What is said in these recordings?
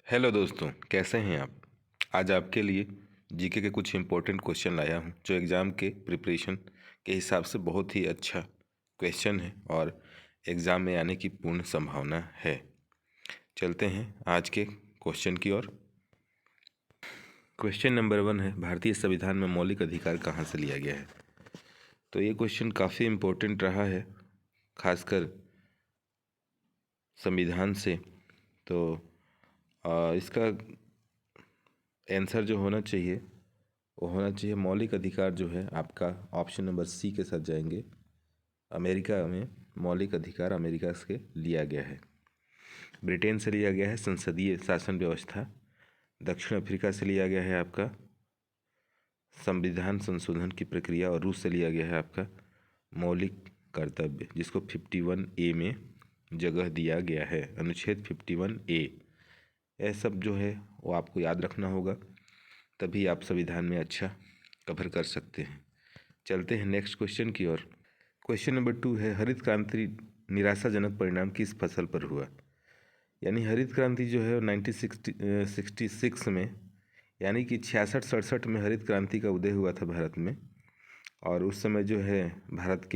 Hello दोस्तों, कैसे हैं आप। आज आपके लिए जीके के कुछ इम्पोर्टेंट क्वेश्चन लाया हूं जो एग्ज़ाम के प्रिपरेशन के हिसाब से बहुत ही अच्छा क्वेश्चन है और एग्ज़ाम में आने की पूर्ण संभावना है। चलते हैं आज के क्वेश्चन की ओर। क्वेश्चन नंबर 1 है, भारतीय संविधान में मौलिक अधिकार कहाँ से लिया गया है। तो ये क्वेश्चन काफ़ी इम्पोर्टेंट रहा है, खासकर संविधान से। तो इसका आंसर जो होना चाहिए वो होना चाहिए मौलिक अधिकार जो है आपका ऑप्शन नंबर सी के साथ जाएंगे। अमेरिका में मौलिक अधिकार अमेरिका से लिया गया है। ब्रिटेन से लिया गया है संसदीय शासन व्यवस्था। दक्षिण अफ्रीका से लिया गया है आपका संविधान संशोधन की प्रक्रिया। और रूस से लिया गया है आपका मौलिक कर्तव्य, जिसको 51A में जगह दिया गया है, अनुच्छेद 51A। यह सब जो है वो आपको याद रखना होगा, तभी आप संविधान में अच्छा कवर कर सकते हैं। चलते हैं नेक्स्ट क्वेश्चन की ओर। क्वेश्चन नंबर 2 है, हरित क्रांति निराशाजनक परिणाम किस फसल पर हुआ। यानी हरित क्रांति जो है 1966 में, यानी कि 66-67 में हरित क्रांति का उदय हुआ था भारत में। और उस समय जो है भारत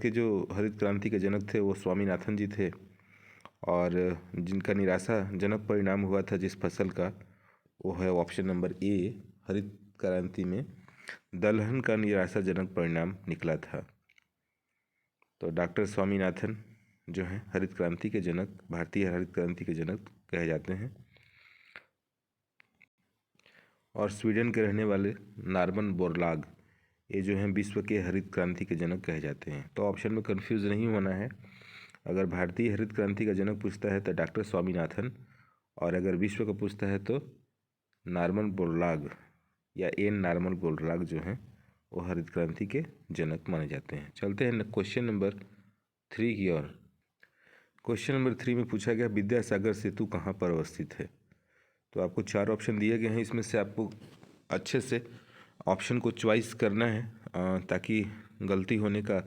के जो हरित क्रांति के जनक थे वो स्वामीनाथन जी थे। और जिनका निराशाजनक परिणाम हुआ था जिस फसल का, वो है ऑप्शन नंबर ए। हरित क्रांति में दलहन का निराशाजनक परिणाम निकला था। तो डॉक्टर स्वामीनाथन जो हैं हरित क्रांति के जनक, भारतीय हरित क्रांति के जनक कहे जाते हैं। और स्वीडन के रहने वाले नॉर्मन बोरलाग, ये जो हैं विश्व के हरित क्रांति के जनक कहे जाते हैं। तो ऑप्शन में कंफ्यूज नहीं होना है। अगर भारतीय हरित क्रांति का जनक पूछता है तो डॉक्टर स्वामीनाथन, और अगर विश्व का पूछता है तो नॉर्मन बोरलाग या एन नॉर्मन बोरलाग जो हैं वो हरित क्रांति के जनक माने जाते हैं। चलते हैं क्वेश्चन नंबर 3 की ओर। क्वेश्चन नंबर 3 में पूछा गया, विद्यासागर सेतु कहाँ पर अवस्थित है। तो आपको 4 ऑप्शन दिए गए हैं, इसमें से आपको अच्छे से ऑप्शन को चॉइस करना है ताकि गलती होने का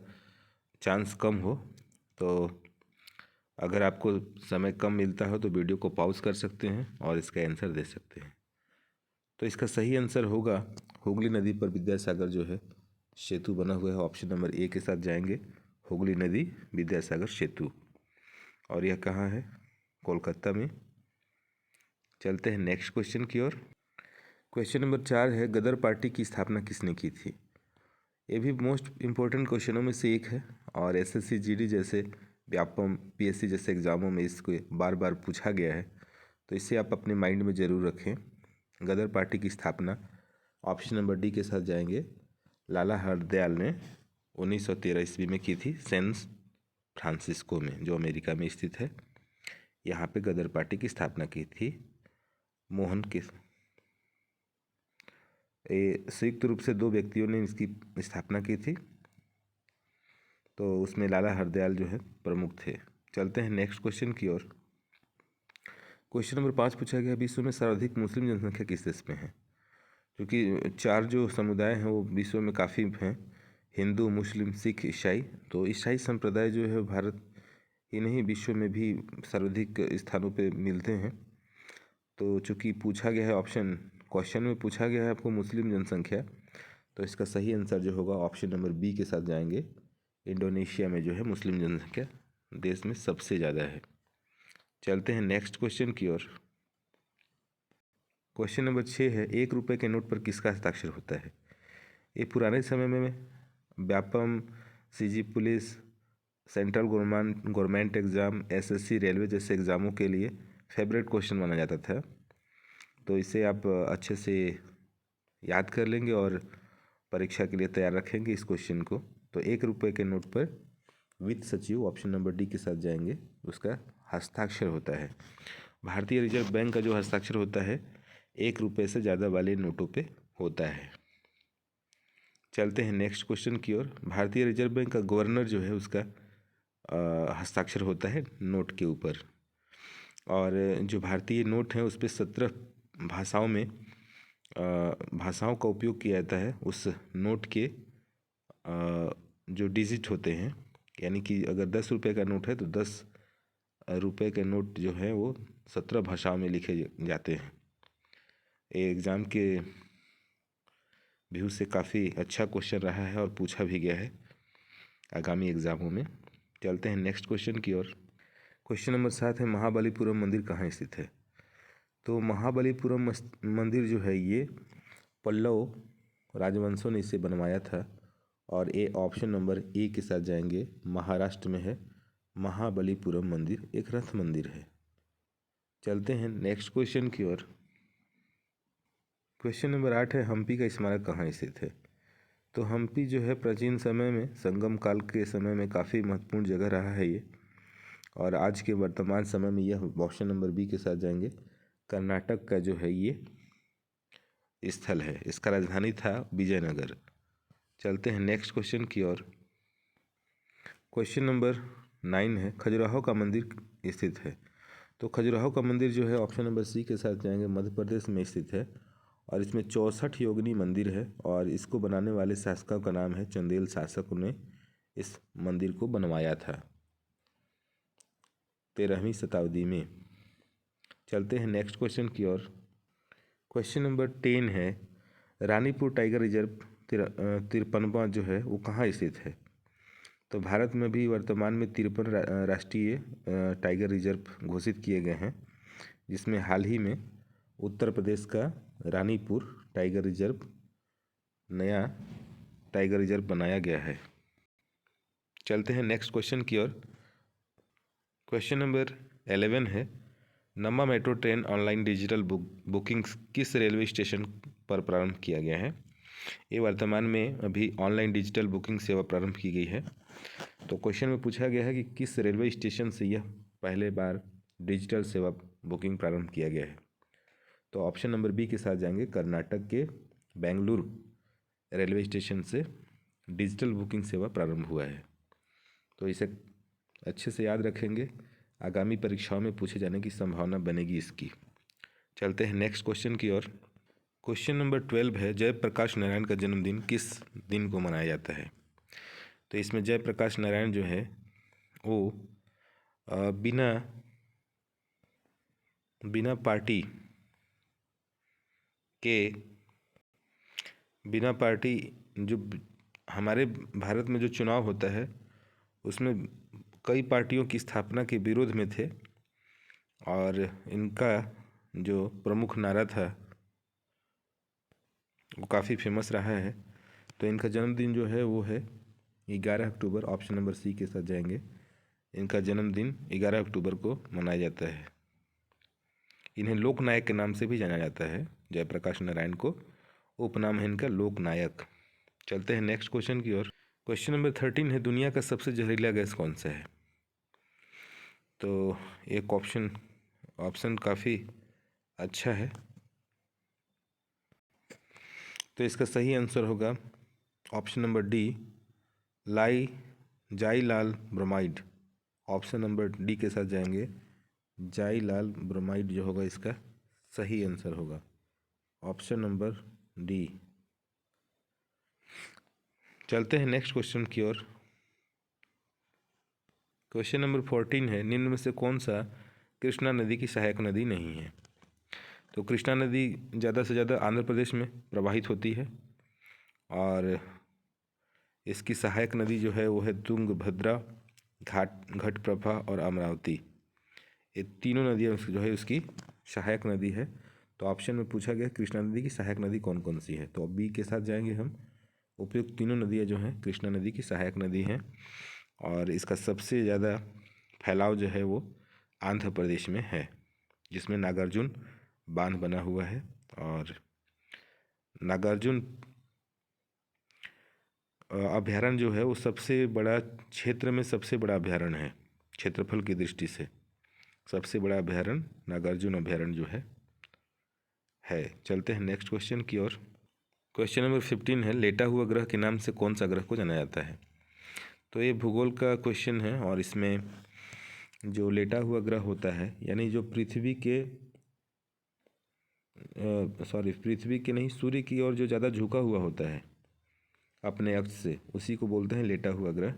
चांस कम हो। तो अगर आपको समय कम मिलता हो तो वीडियो को पॉज कर सकते हैं और इसका आंसर दे सकते हैं। तो इसका सही आंसर होगा, हुगली नदी पर विद्यासागर जो है सेतु बना हुआ है। ऑप्शन नंबर ए के साथ जाएंगे, हुगली नदी विद्यासागर सेतु। और यह कहाँ है, कोलकाता में। चलते हैं नेक्स्ट क्वेश्चन की ओर। क्वेश्चन नंबर 4 है, गदर पार्टी की स्थापना किसने की थी। ये भी मोस्ट इम्पोर्टेंट क्वेश्चनों में से एक है और एसएससी जीडी जैसे व्यापम पीएससी जैसे एग्जामों में इसको बार बार पूछा गया है, तो इसे आप अपने माइंड में ज़रूर रखें। गदर पार्टी की स्थापना ऑप्शन नंबर डी के साथ जाएंगे, लाला हरदयाल ने 1913 ईस्वी में की थी, सैन फ्रांसिस्को में जो अमेरिका में स्थित है। यहाँ पे गदर पार्टी की स्थापना की थी मोहन के। संयुक्त रूप से 2 व्यक्तियों ने इसकी स्थापना की थी, तो उसमें लाला हरदयाल जो है प्रमुख थे। चलते हैं नेक्स्ट क्वेश्चन की ओर। क्वेश्चन नंबर 5 पूछा गया, विश्व में सर्वाधिक मुस्लिम जनसंख्या किस देश में है। क्योंकि 4 जो समुदाय हैं वो विश्व में काफ़ी हैं, हिंदू, मुस्लिम, सिख, ईसाई। तो ईसाई संप्रदाय जो है भारत ही नहीं विश्व में भी सर्वाधिक स्थानों पे मिलते हैं। तो चूँकि पूछा गया है ऑप्शन, क्वेश्चन में पूछा गया है आपको मुस्लिम जनसंख्या, तो इसका सही आंसर जो होगा ऑप्शन नंबर बी के साथ जाएंगे। इंडोनेशिया में जो है मुस्लिम जनसंख्या देश में सबसे ज़्यादा है। चलते हैं नेक्स्ट क्वेश्चन की ओर। क्वेश्चन नंबर 6 है, 1 रुपये के नोट पर किसका हस्ताक्षर होता है। ये पुराने समय में Vyapam, CG police, central government exam, SSC, railway जैसे एग्ज़ामों के लिए फेवरेट क्वेश्चन माना जाता था। तो इसे आप अच्छे से याद कर लेंगे और परीक्षा के लिए तैयार रखेंगे इस क्वेश्चन को। तो 1 रुपये के नोट पर वित्त सचिव ऑप्शन नंबर डी के साथ जाएंगे, उसका हस्ताक्षर होता है। भारतीय रिजर्व बैंक का जो हस्ताक्षर होता है 1 रुपये से ज़्यादा वाले नोटों पे होता है। चलते हैं नेक्स्ट क्वेश्चन की ओर। भारतीय रिजर्व बैंक का गवर्नर जो है उसका हस्ताक्षर होता है नोट के ऊपर। और जो भारतीय नोट है उस पर 17 भाषाओं में भाषाओं का उपयोग किया जाता है। उस नोट के जो डिजिट होते हैं, यानी कि अगर 10 रुपये का नोट है तो 10 रुपए के नोट जो हैं वो 17 भाषाओं में लिखे जाते हैं। ये एग्ज़ाम के व्यू से काफ़ी अच्छा क्वेश्चन रहा है और पूछा भी गया है आगामी एग्ज़ामों में। चलते हैं नेक्स्ट क्वेश्चन की ओर। क्वेश्चन नंबर 7 है, महाबलीपुरम मंदिर कहाँ स्थित है? तो महाबलीपुरम मंदिर जो है ये पल्लव राजवंशों ने इसे बनवाया था और ये ऑप्शन नंबर ए के साथ जाएंगे, महाराष्ट्र में है महाबलीपुरम मंदिर, एक रथ मंदिर है। चलते हैं नेक्स्ट क्वेश्चन की ओर। क्वेश्चन नंबर 8 है, हम्पी का स्मारक कहाँ स्थित है? तो हम्पी जो है प्राचीन समय में, संगम काल के समय में काफ़ी महत्वपूर्ण जगह रहा है ये, और आज के वर्तमान समय में यह ऑप्शन नंबर बी के साथ जाएंगे, कर्नाटक का जो है ये स्थल है। इसका राजधानी था विजयनगर। चलते हैं नेक्स्ट क्वेश्चन की ओर। क्वेश्चन नंबर 9 है, खजुराहो का मंदिर स्थित है? तो खजुराहो का मंदिर जो है ऑप्शन नंबर सी के साथ जाएंगे, मध्य प्रदेश में स्थित है और इसमें 64 योगिनी मंदिर है और इसको बनाने वाले शासकों का नाम है चंदेल शासक ने इस मंदिर को बनवाया था 13वीं शताब्दी में। चलते हैं नेक्स्ट क्वेश्चन की ओर। क्वेश्चन नंबर 10 है, रानीपुर टाइगर रिजर्व 53वां जो है वो कहाँ स्थित है? तो भारत में भी वर्तमान में 53 राष्ट्रीय टाइगर रिजर्व घोषित किए गए हैं, जिसमें हाल ही में उत्तर प्रदेश का रानीपुर टाइगर रिजर्व नया टाइगर रिजर्व बनाया गया है। चलते हैं नेक्स्ट क्वेश्चन की ओर। क्वेश्चन नंबर 11 है, Namma metro train online digital booking किस रेलवे स्टेशन पर प्रारंभ किया गया है? ये वर्तमान में अभी ऑनलाइन डिजिटल बुकिंग सेवा प्रारंभ की गई है। तो क्वेश्चन में पूछा गया है कि किस रेलवे स्टेशन से यह पहले बार डिजिटल सेवा बुकिंग प्रारंभ किया गया है? तो ऑप्शन नंबर बी के साथ जाएंगे, कर्नाटक के बेंगलुरु रेलवे स्टेशन से डिजिटल बुकिंग सेवा प्रारंभ हुआ है। तो इसे अच्छे से याद रखेंगे, आगामी परीक्षाओं में पूछे जाने की संभावना बनेगी इसकी। चलते हैं नेक्स्ट क्वेश्चन की ओर। क्वेश्चन नंबर 12 है, जयप्रकाश नारायण का जन्मदिन किस दिन को मनाया जाता है? तो इसमें जयप्रकाश नारायण जो है वो बिना पार्टी जो हमारे भारत में जो चुनाव होता है उसमें कई पार्टियों की स्थापना के विरोध में थे और इनका जो प्रमुख नारा था वो काफ़ी फेमस रहा है। तो इनका जन्मदिन जो है वो है 11 अक्टूबर, ऑप्शन नंबर सी के साथ जाएंगे। इनका जन्मदिन 11 अक्टूबर को मनाया जाता है। इन्हें लोकनायक के नाम से भी जाना जाता है। जयप्रकाश नारायण को उपनाम है इनका लोकनायक। चलते हैं नेक्स्ट क्वेश्चन की ओर। क्वेश्चन नंबर 13 है, दुनिया का सबसे जहरीला गैस कौन सा है? तो एक ऑप्शन काफ़ी अच्छा है, तो इसका सही आंसर होगा ऑप्शन नंबर डी, जाइलाल ब्रोमाइड। ऑप्शन नंबर डी के साथ जाएंगे, जाइलाल ब्रोमाइड जो होगा इसका सही आंसर होगा ऑप्शन नंबर डी। चलते हैं नेक्स्ट क्वेश्चन की ओर। क्वेश्चन नंबर 14 है, निम्न में से कौन सा कृष्णा नदी की सहायक नदी नहीं है? तो कृष्णा नदी ज़्यादा से ज़्यादा आंध्र प्रदेश में प्रवाहित होती है और इसकी सहायक नदी जो है वो है तुंगभद्रा, घटप्रभा और अमरावती। ये तीनों नदियाँ जो है उसकी सहायक नदी है। तो ऑप्शन में पूछा गया कृष्णा नदी की सहायक नदी कौन कौन सी है, तो अब बी के साथ जाएंगे हम। उपयुक्त तीनों नदियाँ जो हैं कृष्णा नदी की सहायक नदी हैं और इसका सबसे ज़्यादा फैलाव जो है वो आंध्र प्रदेश में है, जिसमें नागार्जुन बांध बना हुआ है और नागार्जुन अभयारण्य जो है वो सबसे बड़ा क्षेत्र में सबसे बड़ा अभयारण्य है। क्षेत्रफल की दृष्टि से सबसे बड़ा अभयारण्य नागार्जुन अभयारण्य जो है। चलते हैं नेक्स्ट क्वेश्चन की ओर। क्वेश्चन नंबर 15 है, लेटा हुआ ग्रह के नाम से कौन सा ग्रह को जाना जाता है? तो ये भूगोल का क्वेश्चन है और इसमें जो लेटा हुआ ग्रह होता है यानी जो पृथ्वी के नहीं, सूर्य की ओर जो ज़्यादा झुका हुआ होता है अपने अक्ष से, उसी को बोलते हैं लेटा हुआ ग्रह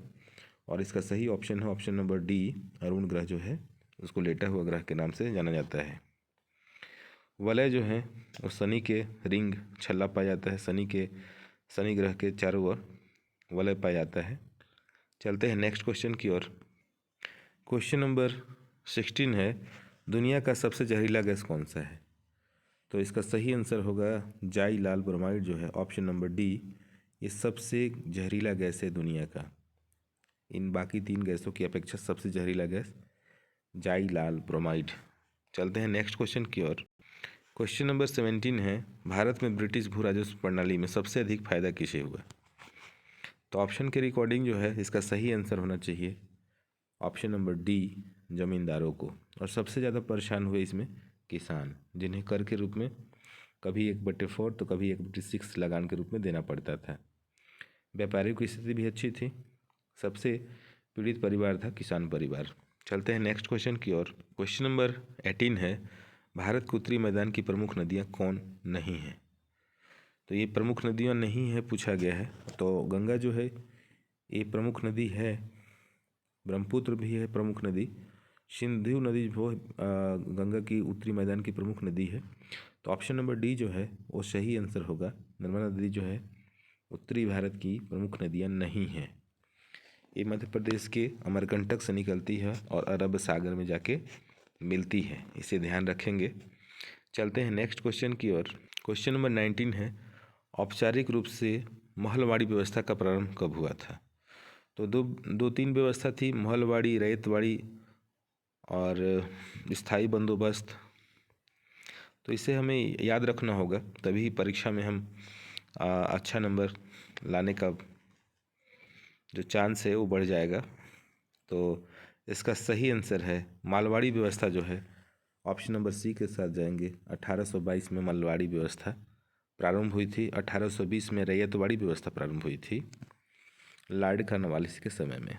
और इसका सही ऑप्शन है ऑप्शन नंबर डी, अरुण ग्रह जो है उसको लेटा हुआ ग्रह के नाम से जाना जाता है। वलय जो है वो शनि के रिंग छल्ला पाया जाता है, शनि ग्रह के चारों ओर वलय पाया जाता है। चलते हैं नेक्स्ट क्वेश्चन की ओर। क्वेश्चन नंबर 16 है, दुनिया का सबसे जहरीला गैस कौन सा है? तो इसका सही आंसर होगा जाई लाल ब्रोमाइड जो है, ऑप्शन नंबर डी। ये सबसे जहरीला गैस है दुनिया का। इन बाकी 3 गैसों की अपेक्षा सबसे जहरीला गैस जाई लाल ब्रोमाइड। चलते हैं नेक्स्ट क्वेश्चन की ओर। क्वेश्चन नंबर 17 है, भारत में ब्रिटिश भू राजस्व प्रणाली में सबसे अधिक फायदा किसे हुआ? तो ऑप्शन के रिकॉर्डिंग जो है इसका सही आंसर होना चाहिए ऑप्शन नंबर डी, जमींदारों को। और सबसे ज़्यादा परेशान हुए इसमें किसान, जिन्हें कर के रूप में कभी 1/4 तो कभी 1/6 लगान के रूप में देना पड़ता था। व्यापारियों की स्थिति भी अच्छी थी। सबसे पीड़ित परिवार था किसान परिवार। चलते हैं नेक्स्ट क्वेश्चन की ओर। क्वेश्चन नंबर 18 है, भारत के उत्तरी मैदान की प्रमुख नदियाँ कौन नहीं हैं? तो ये प्रमुख नदियाँ नहीं है पूछा गया है। तो गंगा जो है ये प्रमुख नदी है, ब्रह्मपुत्र भी है प्रमुख नदी, सिंधु नदी वो गंगा की उत्तरी मैदान की प्रमुख नदी है। तो ऑप्शन नंबर डी जो है वो सही आंसर होगा। नर्मदा नदी जो है उत्तरी भारत की प्रमुख नदियाँ नहीं हैं। ये मध्य प्रदेश के अमरकंटक से निकलती है और अरब सागर में जाके मिलती है, इसे ध्यान रखेंगे। चलते हैं नेक्स्ट क्वेश्चन की ओर। क्वेश्चन नंबर 19 है, औपचारिक रूप से महलवाड़ी व्यवस्था का प्रारंभ कब हुआ था? तो दो तीन व्यवस्था थी, महलवाड़ी, रैयतवाड़ी और स्थायी बंदोबस्त। तो इसे हमें याद रखना होगा, तभी परीक्षा में हम अच्छा नंबर लाने का जो चांस है वो बढ़ जाएगा। तो इसका सही आंसर है मालवाड़ी व्यवस्था जो है, ऑप्शन नंबर सी के साथ जाएंगे। 1822 में मालवाड़ी व्यवस्था प्रारंभ हुई थी। 1820 में रैयतवाड़ी व्यवस्था प्रारंभ हुई थी लॉर्ड कॉर्नवालिस के समय में।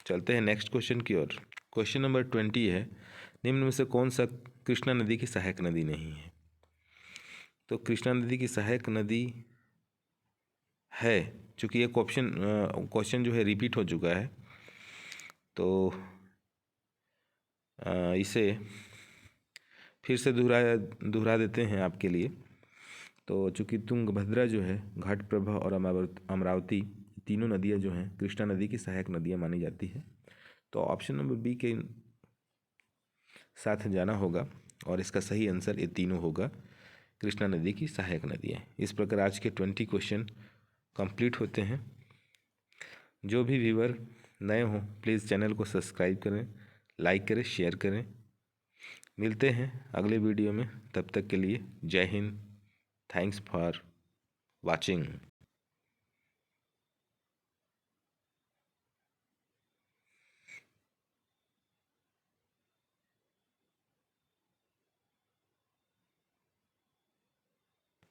चलते हैं नेक्स्ट क्वेश्चन की ओर। क्वेश्चन नंबर 20 है, निम्न में से कौन सा कृष्णा नदी की सहायक नदी नहीं है? तो कृष्णा नदी की सहायक नदी है, चूँकि एक क्वेश्चन जो है रिपीट हो चुका है, तो इसे फिर से दोहरा देते हैं आपके लिए। तो चूँकि तुंगभद्रा जो है, घाटप्रभा और अमरावती तीनों नदियाँ जो हैं कृष्णा नदी की सहायक नदियाँ मानी जाती है। तो ऑप्शन नंबर बी के साथ जाना होगा और इसका सही आंसर ये तीनों होगा, कृष्णा नदी की सहायक नदियाँ। इस प्रकार आज के 20 क्वेश्चन कंप्लीट होते हैं। जो भी व्यूअर नए हों प्लीज़ चैनल को सब्सक्राइब करें, लाइक करें, शेयर करें। मिलते हैं अगले वीडियो में, तब तक के लिए जय हिंद। Thanks for watching.